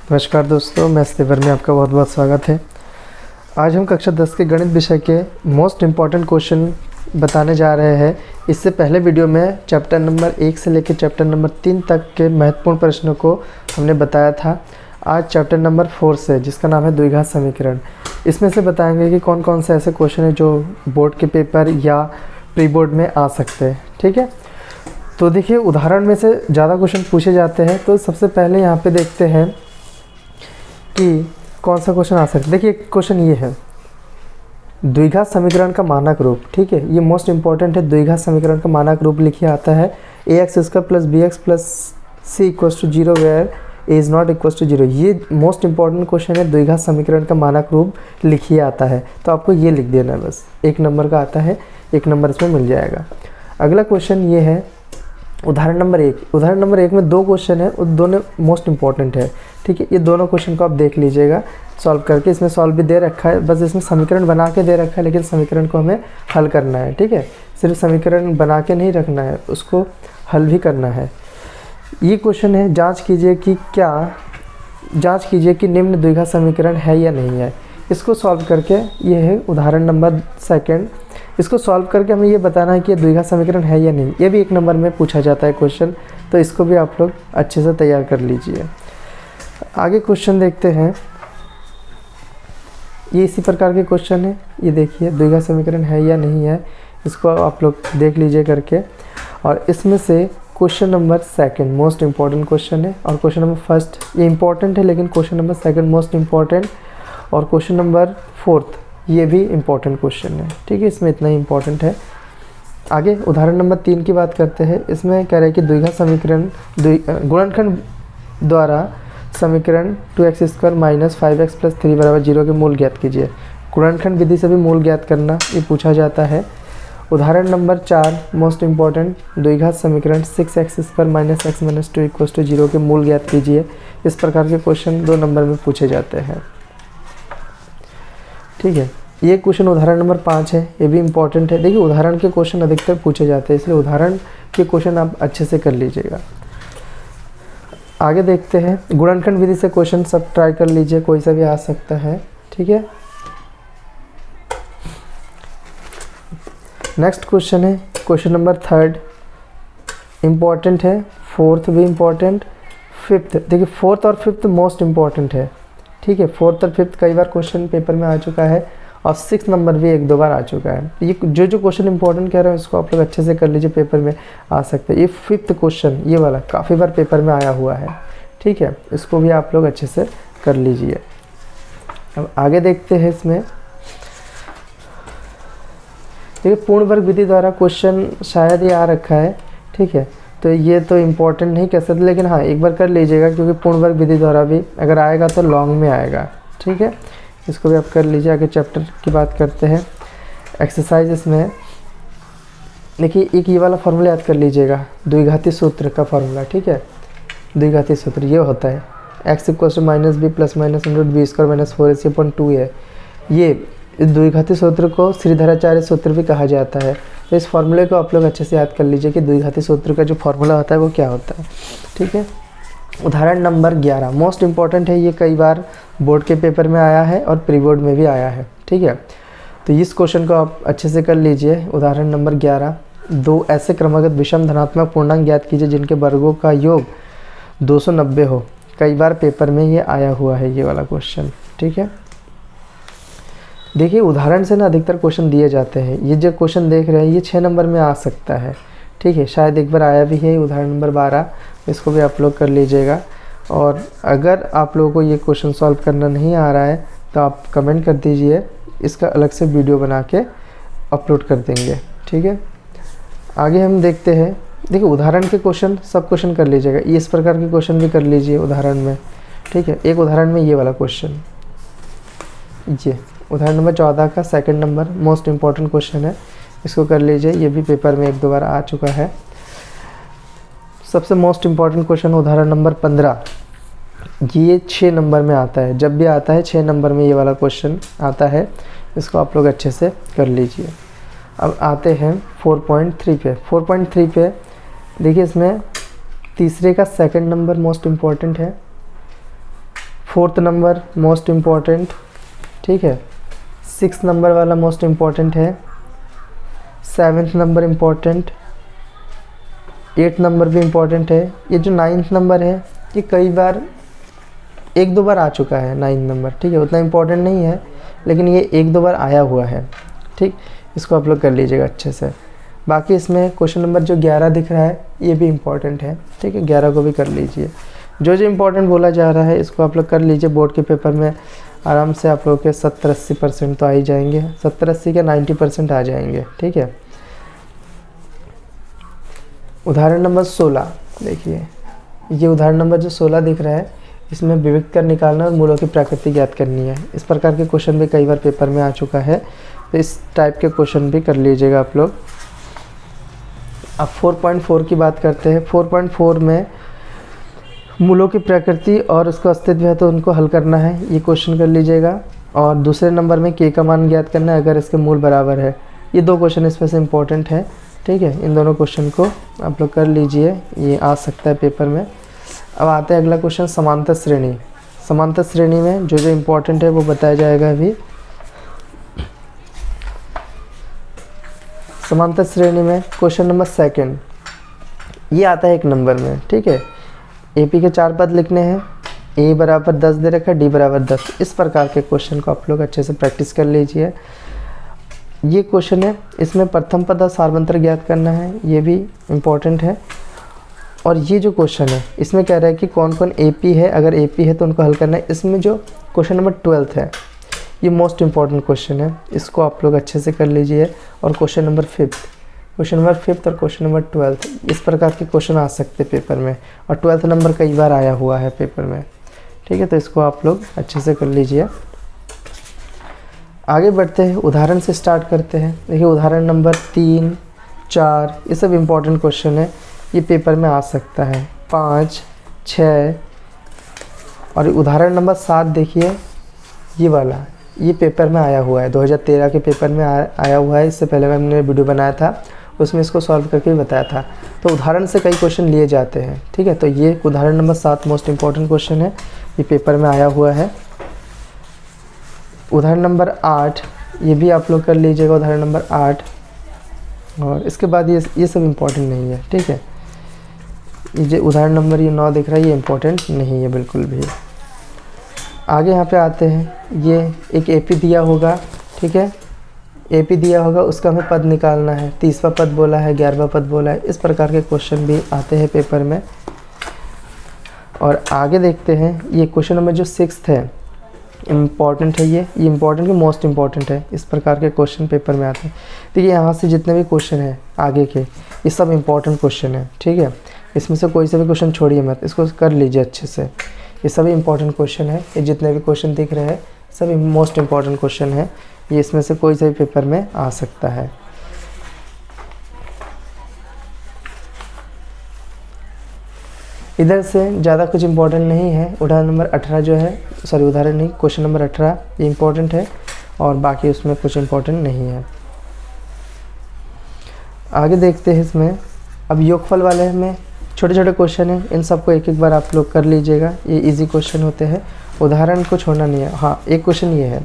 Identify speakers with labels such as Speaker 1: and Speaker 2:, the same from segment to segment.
Speaker 1: नमस्कार दोस्तों, मैं स्तेवर में आपका बहुत बहुत स्वागत है। आज हम कक्षा 10 के गणित विषय के मोस्ट इम्पॉर्टेंट क्वेश्चन बताने जा रहे हैं। इससे पहले वीडियो में चैप्टर नंबर 1 से लेकर चैप्टर नंबर 3 तक के महत्वपूर्ण प्रश्नों को हमने बताया था। आज चैप्टर नंबर 4 से, जिसका नाम है द्विघात समीकरण, इसमें से बताएंगे कि कौन कौन से ऐसे क्वेश्चन हैं जो बोर्ड के पेपर या प्री बोर्ड में आ सकते हैं। ठीक है, तो देखिए उदाहरण में से ज़्यादा क्वेश्चन पूछे जाते हैं। तो सबसे पहले यहाँ पे देखते हैं कि कौन सा क्वेश्चन आ सकता है। देखिए क्वेश्चन ये है, द्विघात समीकरण का मानक रूप। ठीक है, ये मोस्ट इंपॉर्टेंट है। द्विघात समीकरण का मानक रूप लिखिए आता है ax² + bx + c = 0 where a is not equal to 0। ये मोस्ट इंपॉर्टेंट क्वेश्चन है। द्विघात समीकरण का मानक रूप लिखिए आता है, तो आपको ये लिख देना है बस। 1 नंबर का आता है, 1 नंबर इसमें मिल जाएगा। अगला क्वेश्चन ये है उदाहरण नंबर 1। उदाहरण नंबर 1 में 2 क्वेश्चन है और दोनों मोस्ट इंपॉर्टेंट है। ठीक है, ये दोनों क्वेश्चन को आप देख लीजिएगा सॉल्व करके। इसमें सॉल्व भी दे रखा है, बस इसमें समीकरण बना के दे रखा है, लेकिन समीकरण को हमें हल करना है। ठीक है, सिर्फ समीकरण बना के नहीं रखना है, उसको हल भी करना है। ये क्वेश्चन है, जांच कीजिए कि निम्न द्विघात समीकरण है या नहीं है। इसको सॉल्व करके, ये है उदाहरण नंबर 2। इसको सॉल्व करके हमें ये बताना है कि ये द्विघात समीकरण है या नहीं। ये भी 1 नंबर में पूछा जाता है क्वेश्चन, तो इसको भी आप लोग अच्छे से तैयार कर लीजिए। आगे क्वेश्चन देखते हैं। ये इसी प्रकार के क्वेश्चन है। ये देखिए द्विघात समीकरण है या नहीं है, इसको आप लोग देख लीजिए करके। और इसमें से question number 2 most important question है, और क्वेश्चन नंबर 1 ये इम्पॉर्टेंट है, लेकिन क्वेश्चन नंबर 2 मोस्ट इम्पॉर्टेंट, और क्वेश्चन नंबर 4 ये भी इम्पॉर्टेंट क्वेश्चन है। ठीक है, इसमें इतना ही इम्पॉर्टेंट है। आगे उदाहरण नंबर 3 की बात करते हैं। इसमें कह रहे हैं कि द्विघात समीकरण गुणनखंड द्वारा समीकरण 2x² - 5x + 3 = 0 के मूल ज्ञात कीजिए। गुणनखंड विधि से भी मूल ज्ञात करना ये पूछा जाता है। उदाहरण नंबर 4 मोस्ट इम्पॉर्टेंट, द्विघात समीकरण 6x² - x - 2 = 0 के मूल ज्ञात कीजिए। इस प्रकार के क्वेश्चन 2 नंबर में पूछे जाते हैं। ठीक है, ये क्वेश्चन उदाहरण नंबर 5 है, ये भी इम्पॉर्टेंट है। देखिए उदाहरण के क्वेश्चन अधिकतर पूछे जाते हैं, इसलिए उदाहरण के क्वेश्चन आप अच्छे से कर लीजिएगा। आगे देखते हैं, गुणनखंड विधि से क्वेश्चन सब ट्राई कर लीजिए, कोई सा भी आ सकता है। ठीक है, नेक्स्ट क्वेश्चन है क्वेश्चन नंबर 3 इम्पॉर्टेंट है, 4th भी इम्पॉर्टेंट, 5th। देखिए 4th और 5th मोस्ट इम्पॉर्टेंट है। ठीक है, 4th और 5th कई बार क्वेश्चन पेपर में आ चुका है, और 6 नंबर भी 1-2 बार आ चुका है। ये जो क्वेश्चन इंपॉर्टेंट कह रहे हैं उसको आप लोग अच्छे से कर लीजिए, पेपर में आ सकते हैं। ये 5th क्वेश्चन, ये वाला काफ़ी बार पेपर में आया हुआ है। ठीक है, इसको भी आप लोग अच्छे से कर लीजिए। अब आगे देखते हैं। इसमें देखिए पूर्ण वर्ग विधि द्वारा क्वेश्चन शायद ये आ रखा है। ठीक है, तो ये तो इम्पोर्टेंट नहीं कह सकते, लेकिन हाँ एक बार कर लीजिएगा, क्योंकि पूर्ण वर्ग विधि द्वारा भी अगर आएगा तो लॉन्ग में आएगा। ठीक है, इसको भी आप कर लीजिए। आगे चैप्टर की बात करते हैं। एक्सरसाइज इसमें देखिए एक ये वाला फार्मूला याद कर लीजिएगा, द्विघाती सूत्र का फार्मूला। ठीक है, द्विघाती सूत्र ये होता है x = -b + -√b² - 4ac/2 है। ये द्विघाती सूत्र को श्रीधराचार्य सूत्र भी कहा जाता है। तो इस फार्मूले को आप लोग अच्छे से याद कर लीजिए कि द्विघाती सूत्र का जो फार्मूला होता है वो क्या होता है। ठीक है, उदाहरण नंबर 11 मोस्ट इम्पॉर्टेंट है। ये कई बार बोर्ड के पेपर में आया है और प्री बोर्ड में भी आया है। ठीक है, तो इस क्वेश्चन को आप अच्छे से कर लीजिए। उदाहरण नंबर 11, 2 ऐसे क्रमागत विषम धनात्मक पूर्णांक ज्ञात कीजिए जिनके वर्गों का योग 290 हो। कई बार पेपर में ये आया हुआ है, ये वाला क्वेश्चन। ठीक है, देखिए उदाहरण से ना अधिकतर क्वेश्चन दिए जाते हैं। ये जो क्वेश्चन देख रहे हैं ये 6 नंबर में आ सकता है। ठीक है, शायद एक बार आया भी है। उदाहरण नंबर 12, इसको भी आप लोग कर लीजिएगा। और अगर आप लोगों को ये क्वेश्चन सॉल्व करना नहीं आ रहा है तो आप कमेंट कर दीजिए, इसका अलग से वीडियो बना के अपलोड कर देंगे। ठीक है, आगे हम देखते हैं। देखिए उदाहरण के क्वेश्चन सब क्वेश्चन कर लीजिएगा, इस प्रकार के क्वेश्चन भी कर लीजिए उदाहरण में। ठीक है, एक उदाहरण में ये वाला क्वेश्चन, ये उदाहरण नंबर 14 का 2 नंबर मोस्ट इम्पॉर्टेंट क्वेश्चन है, इसको कर लीजिए। ये भी पेपर में 1-2 बार आ चुका है। सबसे मोस्ट इम्पॉर्टेंट क्वेश्चन उदाहरण नंबर 15, ये 6 नंबर में आता है। जब भी आता है 6 नंबर में ये वाला क्वेश्चन आता है, इसको आप लोग अच्छे से कर लीजिए। अब आते हैं 4.3 पे। 4.3 पे देखिए इसमें तीसरे का 2nd नंबर मोस्ट इम्पॉर्टेंट है। 4th नंबर मोस्ट इम्पॉर्टेंट, ठीक है। 6th नंबर वाला मोस्ट इम्पॉर्टेंट है। 7th number important, 8th number भी इम्पॉर्टेंट है। ये जो 9th नंबर है ये कई बार 1-2 बार आ चुका है 9th नंबर, ठीक है, उतना इम्पोर्टेंट नहीं है लेकिन ये 1-2 बार आया हुआ है, ठीक। इसको आप लोग कर लीजिएगा अच्छे से। बाकी इसमें क्वेश्चन नंबर जो 11 दिख रहा है ये भी इम्पॉर्टेंट है, ठीक है, 11 को भी कर लीजिए। जो जो इम्पोर्टेंट बोला जा रहा है इसको आप लोग कर लीजिए। बोर्ड के पेपर में आराम से आप लोग के 70-80% तो आ ही जाएंगे, 70-80 के 90% आ जाएंगे, ठीक है। उदाहरण नंबर 16 देखिए, ये उदाहरण नंबर जो 16 दिख रहा है इसमें विविध कर निकालना और मूलों की प्रकृति ज्ञात करनी है। इस प्रकार के क्वेश्चन भी कई बार पेपर में आ चुका है, तो इस टाइप के क्वेश्चन भी कर लीजिएगा आप लोग। अब 4.4 की बात करते हैं। 4.4 में मूलों की प्रकृति और उसका अस्तित्व है तो उनको हल करना है, ये क्वेश्चन कर लीजिएगा। और दूसरे नंबर में के का मान ज्ञात करना है अगर इसके मूल बराबर है। ये 2 क्वेश्चन इसमें से इम्पोर्टेंट है, ठीक है। इन दोनों क्वेश्चन को आप लोग कर लीजिए, ये आ सकता है पेपर में। अब आते हैं अगला क्वेश्चन, समांतर श्रेणी। समांतर श्रेणी में जो जो इम्पोर्टेंट है वो बताया जाएगा अभी। समांतर श्रेणी में क्वेश्चन नंबर 2 ये आता है 1 नंबर में, ठीक है। एपी के 4 पद लिखने हैं, ए बराबर 10 दे रखा है, डी बराबर 10। इस प्रकार के क्वेश्चन को आप लोग अच्छे से प्रैक्टिस कर लीजिए। ये क्वेश्चन है, इसमें प्रथम पद और सार्वंतर ज्ञात करना है, ये भी इम्पोर्टेंट है। और ये जो क्वेश्चन है इसमें कह रहा है कि कौन कौन एपी है, अगर एपी है तो उनको हल करना है। इसमें जो क्वेश्चन नंबर 12 है ये मोस्ट इम्पॉर्टेंट क्वेश्चन है, इसको आप लोग अच्छे से कर लीजिए। और क्वेश्चन नंबर 5 और क्वेश्चन नंबर 12 इस प्रकार के क्वेश्चन आ सकते हैं पेपर में, और 12th नंबर कई बार आया हुआ है पेपर में, ठीक है। तो इसको आप लोग अच्छे से कर लीजिए। आगे बढ़ते हैं, उदाहरण से स्टार्ट करते हैं। देखिए उदाहरण नंबर 3, 4 ये सब इम्पोर्टेंट क्वेश्चन है, ये पेपर में आ सकता है। 5, 6 और उदाहरण नंबर 7 देखिए, ये वाला ये पेपर में आया हुआ है, 2013 के पेपर में आया हुआ है। इससे पहले मैंने वीडियो बनाया था उसमें इसको सॉल्व करके भी बताया था। तो उदाहरण से कई क्वेश्चन लिए जाते हैं, ठीक है। तो ये उदाहरण नंबर 7 मोस्ट इम्पॉर्टेंट क्वेश्चन है, ये पेपर में आया हुआ है। उदाहरण नंबर 8 ये भी आप लोग कर लीजिएगा, उदाहरण नंबर 8। और इसके बाद ये सब इम्पोर्टेंट नहीं है, ठीक है। ये जो उदाहरण नंबर ये 9 दिख रहा है ये इम्पोर्टेंट नहीं है बिल्कुल भी। आगे यहाँ पे आते हैं, ये एक एपी दिया होगा, ठीक है। एपी दिया होगा उसका हमें पद निकालना है, 30वां पद बोला है, 11वां पद बोला है। इस प्रकार के क्वेश्चन भी आते हैं पेपर में। और आगे देखते हैं, ये क्वेश्चन नंबर जो 6 है इम्पॉर्टेंट है, ये इम्पॉर्टेंट कि मोस्ट इम्पॉर्टेंट है। इस प्रकार के क्वेश्चन पेपर में आते हैं। तो ये यहाँ से जितने भी क्वेश्चन हैं आगे के ये सब इम्पॉर्टेंट क्वेश्चन है, ठीक है। इसमें से कोई सा भी क्वेश्चन छोड़िए मत, इसको कर लीजिए अच्छे से। ये सभी इम्पॉर्टेंट क्वेश्चन है, ये जितने भी क्वेश्चन दिख रहे हैं सभी मोस्ट इम्पॉर्टेंट क्वेश्चन है। ये इसमें से कोई सा भी पेपर में आ सकता है। इधर से ज़्यादा कुछ इम्पोर्टेंट नहीं है। उदाहरण नंबर 18 जो है, सॉरी उदाहरण नहीं, क्वेश्चन नंबर 18 ये इम्पोर्टेंट है और बाकी उसमें कुछ इम्पोर्टेंट नहीं है। आगे देखते हैं इसमें। अब योगफल वाले में छोटे छोटे क्वेश्चन हैं, इन सबको एक एक बार आप लोग कर लीजिएगा, ये इजी क्वेश्चन होते हैं, उदाहरण को छोड़ना नहीं है। हाँ एक क्वेश्चन ये है,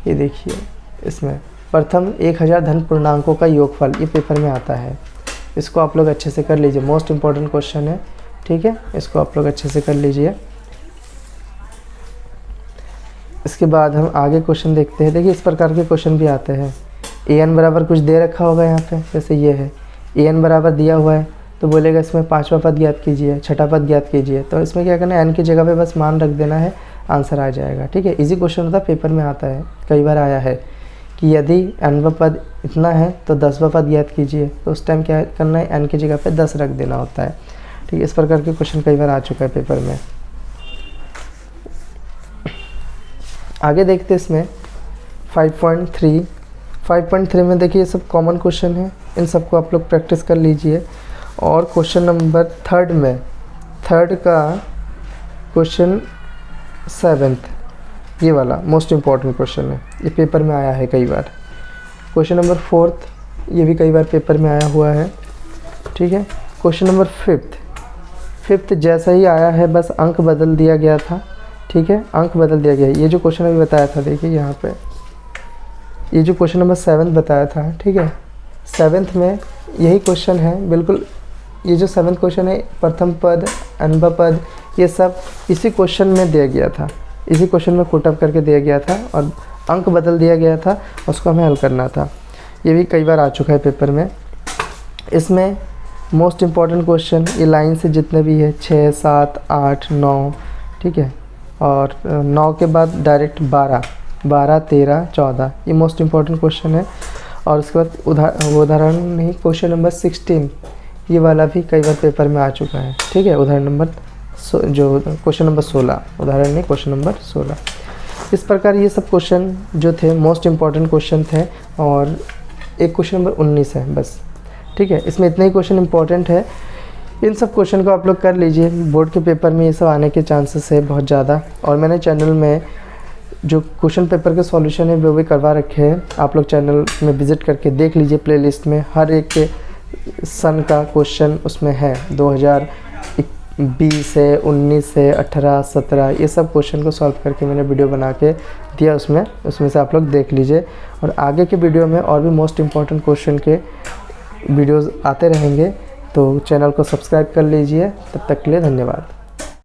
Speaker 1: ये देखिए इसमें प्रथम 1000 धन पूर्णांकों का योगफल, ये पेपर में आता है। इसको आप लोग अच्छे से कर लीजिए, मोस्ट इम्पॉर्टेंट क्वेश्चन है, ठीक है। इसको आप लोग अच्छे से कर लीजिए। इसके बाद हम आगे क्वेश्चन देखते हैं। देखिए इस प्रकार के क्वेश्चन भी आते हैं। an बराबर कुछ दे रखा होगा यहाँ पे, जैसे ये है an बराबर दिया हुआ है तो बोलेगा इसमें 5वां पद ज्ञात कीजिए, 6ठा पद ज्ञात कीजिए। तो इसमें क्या करना है, n की जगह पे बस मान रख देना है, आंसर आ जाएगा, ठीक है। इजी क्वेश्चन होता है, पेपर में आता है, कई बार आया है कि यदि nवां पद इतना है तो 10वां पद ज्ञात कीजिए। तो उस टाइम क्या करना है, n की जगह पे 10 रख देना होता है, ठीक है। इस प्रकार के क्वेश्चन कई बार आ चुका है पेपर में। आगे देखते हैं इसमें 5.3 में देखिए ये सब कॉमन क्वेश्चन है, इन सबको आप लोग प्रैक्टिस कर लीजिए। और क्वेश्चन नंबर 3 में, 3 का क्वेश्चन 7th ये वाला मोस्ट इम्पॉर्टेंट क्वेश्चन है, ये पेपर में आया है कई बार। क्वेश्चन नंबर 4th ये भी कई बार पेपर में आया हुआ है, ठीक है। क्वेश्चन नंबर 5th जैसा ही आया है, बस अंक बदल दिया गया था, ठीक है, अंक बदल दिया गया है। ये जो क्वेश्चन अभी बताया था, देखिए यहाँ पे ये जो क्वेश्चन नंबर 7 बताया था, ठीक है, 7th में यही क्वेश्चन है बिल्कुल। ये जो 7th क्वेश्चन है, प्रथम पद, अनुभव पद, ये सब इसी क्वेश्चन में दिया गया था, इसी क्वेश्चन में कोटअप करके दिया गया था और अंक बदल दिया गया था, उसको हमें हल करना था। ये भी कई बार आ चुका है पेपर में। इसमें मोस्ट इम्पॉर्टेंट क्वेश्चन ये लाइन से जितने भी है 6, 7, 8, 9, ठीक है, और 9 के बाद डायरेक्ट 12, 13, 14, ये मोस्ट इम्पॉर्टेंट क्वेश्चन है। और उसके बाद उदाहरण नहीं, क्वेश्चन नंबर 16, ये वाला भी कई बार पेपर में आ चुका है, ठीक है। उदाहरण नंबर जो क्वेश्चन नंबर 16, उदाहरण नहीं, क्वेश्चन नंबर 16। इस प्रकार ये सब क्वेश्चन जो थे मोस्ट इम्पॉर्टेंट क्वेश्चन थे। और एक क्वेश्चन नंबर 19 है बस, ठीक है। इसमें इतने ही क्वेश्चन इंपॉर्टेंट है। इन सब क्वेश्चन को आप लोग कर लीजिए, बोर्ड के पेपर में ये सब आने के चांसेस है बहुत ज़्यादा। और मैंने चैनल में जो क्वेश्चन पेपर के सॉल्यूशन है वो भी करवा रखे हैं, आप लोग चैनल में विज़िट करके देख लीजिए। प्लेलिस्ट में हर एक के सन का क्वेश्चन उसमें है, 2020 से 19 से 18, 17, ये सब क्वेश्चन को सॉल्व करके मैंने वीडियो बना के दिया उसमें से आप लोग देख लीजिए। और आगे के वीडियो में और भी मोस्ट इम्पॉर्टेंट क्वेश्चन के वीडियोज़ आते रहेंगे, तो चैनल को सब्सक्राइब कर लीजिए। तब तक के लिए धन्यवाद।